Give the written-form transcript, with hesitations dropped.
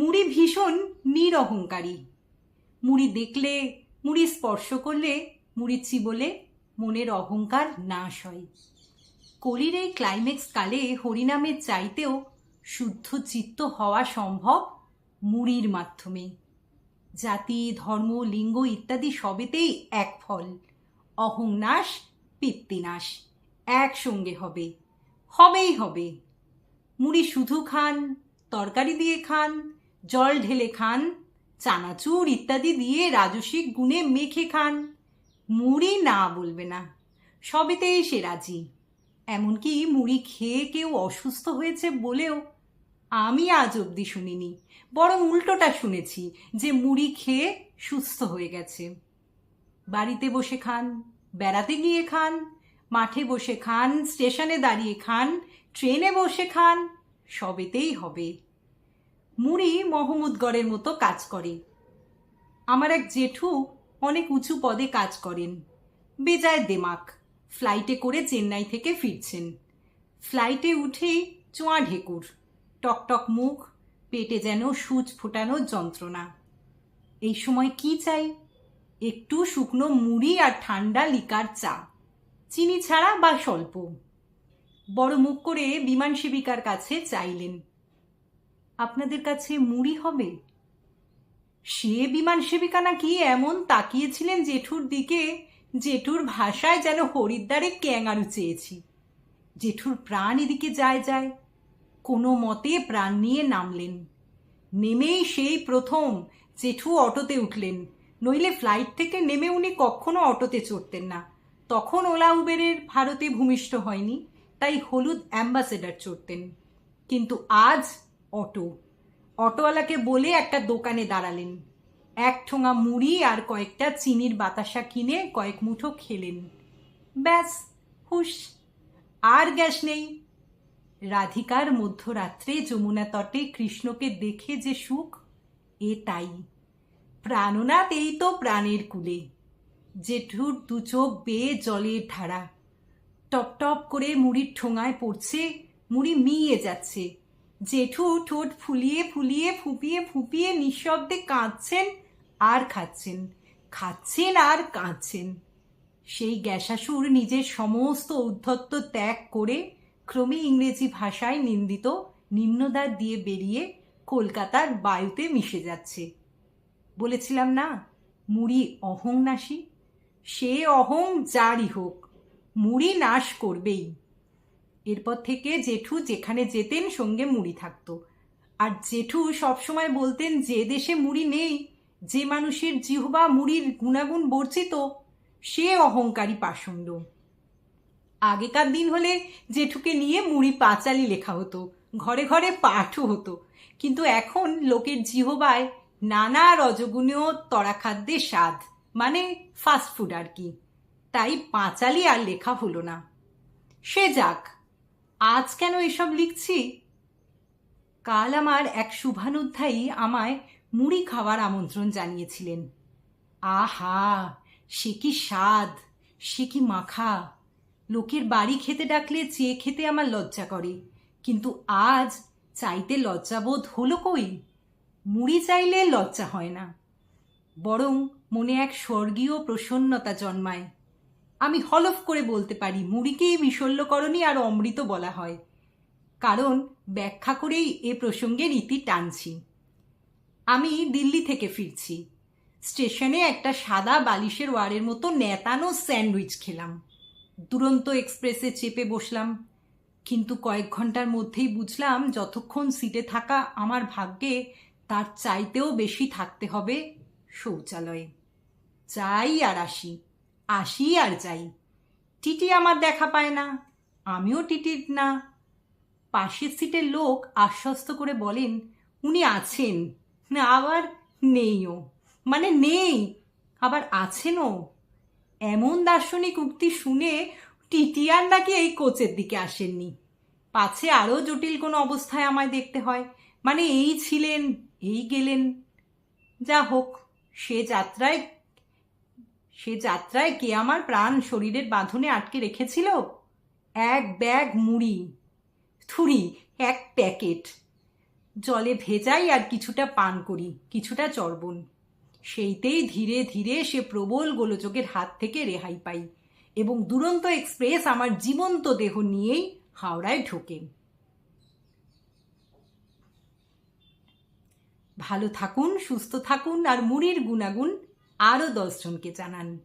মুড়ি ভীষণ নিরহংকারী। মুড়ি দেখলে, মুড়ি স্পর্শ করলে, মুড়ি চিবোলে মনের অহংকার নাশ হয়। কলির এই ক্লাইম্যাক্স কালে হরিনামের চাইতেও শুদ্ধ চিত্ত হওয়া সম্ভব মুড়ির মাধ্যমে। জাতি, ধর্ম, লিঙ্গ ইত্যাদি সবেতেই এক ফল। অহংনাশ, পিতৃনাশ একসঙ্গে হবে, হবেই হবে। মুড়ি শুধু খান, তরকারি দিয়ে খান, জল ঢেলে খান, চানাচুর ইত্যাদি দিয়ে রাজসিক গুণে মেখে খান, মুড়ি না বলবে না, সবেতেই সে রাজি। এমনকি মুড়ি খেয়ে কেউ অসুস্থ হয়েছে বলেও আমি আজ অবধি শুনিনি, বরং উল্টোটা শুনেছি যে মুড়ি খেয়ে সুস্থ হয়ে গেছে। বাড়িতে বসে খান, বেড়াতে গিয়ে খান, মাঠে বসে খান, স্টেশনে দাঁড়িয়ে খান, ট্রেনে বসে খান, সবেতেই হবে। মুড়ি মহমুদগড়ের মতো কাজ করে। আমার এক জেঠু অনেক উঁচু পদে কাজ করেন, বেজায় দেমাক। ফ্লাইটে করে চেন্নাই থেকে ফিরছেন। ফ্লাইটে উঠেই চোঁয়া ঢেকুর, টকটক মুখ, পেটে যেন সূচ ফোটানোর যন্ত্রণা। এই সময় কি চাই? একটু শুকনো মুড়ি আর ঠান্ডা লিকার চা, চিনি ছাড়া বা স্বল্প। বড় মুখ করে বিমান সেবিকার কাছে চাইলেন, আপনাদের কাছে মুড়ি হবে? সে বিমান সেবিকা নাকি এমন তাকিয়েছিলেন জেঠুর দিকে, জেঠুর ভাষায় যেন হরিদ্বারে ক্যাঙারু চেয়েছি। জেঠুর প্রাণ এদিকে যায় যায়, কোনো মতে প্রাণ নিয়ে নামলেন। নেমেই সেই প্রথম জেঠু অটোতে উঠলেন, নইলে ফ্লাইট থেকে নেমে উনি কখনো অটোতে চড়তেন না। তখন ওলা উবেরের ভারতে ভূমিষ্ঠ হয়নি, তাই হলুদ অ্যাম্বাসেডার চড়তেন। কিন্তু আজ অটোওয়ালাকে বলে একটা দোকানে দাঁড়ালেন। এক ঠোঙা মুড়ি আর কয়েকটা চিনির বাতাসা কিনে কয়েক মুঠো খেলেন। ব্যাস, হুশ, আর গ্যাস নেই। রাধিকার মধ্যরাত্রে যমুনা তটে কৃষ্ণকে দেখে যে সুখ, এ তাই। প্রাণনাথ এই তো প্রাণের কুলে। জেঠুর দু চোখ বেয়ে জলের ধারা। টপ টপ করে মুড়ির ঠোঙায় পড়ছে, মুড়ি মিয়ে যাচ্ছে। জেঠু ঠোঁট ফুলিয়ে ফুলিয়ে ফুপিয়ে ফুপিয়ে নিঃশব্দে কাঁদছেন আর খাচ্ছেন, খাচ্ছেন আর কাঁদছেন। সেই গ্যাসাসুর নিজের সমস্ত ঔদ্ধত্য ত্যাগ করে ক্রমে ইংরেজি ভাষায় নিন্দিত নিম্নদ্বার দিয়ে বেরিয়ে কলকাতার বায়ুতে মিশে যাচ্ছে। বলেছিলাম না, মুড়ি অহংনাশী। সে অহং যারই হোক, মুড়ি নাশ করবেই। এরপর থেকে জেঠু যেখানে যেতেন সঙ্গে মুড়ি থাকতো। আর জেঠু সবসময় বলতেন, যে দেশে মুড়ি নেই, যে মানুষের জিহ্বা মুড়ির গুণাগুণ বর্জিত, সে অহংকারী পাষণ্ড। আগেকার দিন হলে জেঠুকে নিয়ে মুড়ি পাঁচালি লেখা হতো, ঘরে ঘরে পাঠও হতো। কিন্তু এখন লোকের জিহ্বায় নানা রজগুণীয় তরাখাদ্যের স্বাদ, মানে ফাস্টফুড আর কি। তাই পাঁচালি আর লেখা হলো না। সে যাক, আজ কেন এসব লিখছি? কাল আমার এক শুভানুধ্যায়ী আমায় মুড়ি খাওয়ার আমন্ত্রণ জানিয়েছিলেন। আহা, সে কি স্বাদ, সে কি মাখা! লোকের বাড়ি খেতে ডাকলে চেয়ে খেতে আমার লজ্জা করে, কিন্তু আজ চাইতে লজ্জাবোধ হলো কই? মুড়ি চাইলে লজ্জা হয় না, বরং মনে এক স্বর্গীয় প্রসন্নতা জন্মায়। আমি হলফ করে বলতে পারি, মুড়িকেই বিশল্যকরণী আর অমৃত বলা হয়, কারণ ব্যাখ্যা করেই এ প্রসঙ্গে রীতি টানছি। আমি দিল্লি থেকে ফিরছি। স্টেশনে একটা সাদা বালিশের ওয়ারের মতো নেতানো স্যান্ডউইচ খেলাম। দুরন্ত এক্সপ্রেসে চেপে বসলাম, কিন্তু কয়েক ঘন্টার মধ্যেই বুঝলাম যতক্ষণ সিটে থাকা আমার ভাগ্যে তার চাইতেও বেশি থাকতে হবে শৌচালয়ে। যাই আর আসি, আসি আর যাই। টিটি আমার দেখা পায় না, আমিও টিটির না। পাশের সিটের লোক আশ্বস্ত করে বলেন, উনি আছেন, আবার নেইও, মানে নেই আবার আছেনও। এমন দার্শনিক উক্তি শুনে টিটি আর নাকি এই কোচের দিকে আসেননি, পাছে আরও জটিল কোনো অবস্থায় আমায় দেখতে হয়, মানে এই ছিলেন, এই গেলেন। যা হোক, সে যাত্রায় কে আমার প্রাণ শরীরের বাঁধনে আটকে রেখেছিল? এক ব্যাগ মুড়ি, থুড়ি এক প্যাকেট। জলে ভেজাই আর কিছুটা পান করি, কিছুটা চর্বণ। সেইতেই ধীরে ধীরে সে প্রবল গোলযোগের হাত থেকে রেহাই পাই এবং দুরন্ত এক্সপ্রেস আমার জীবন্ত দেহ নিয়েই হাওড়ায় ঢোকে। ভালো থাকুন, সুস্থ থাকুন আর মুড়ির গুণাগুণ আরও 10 জনকে জানান।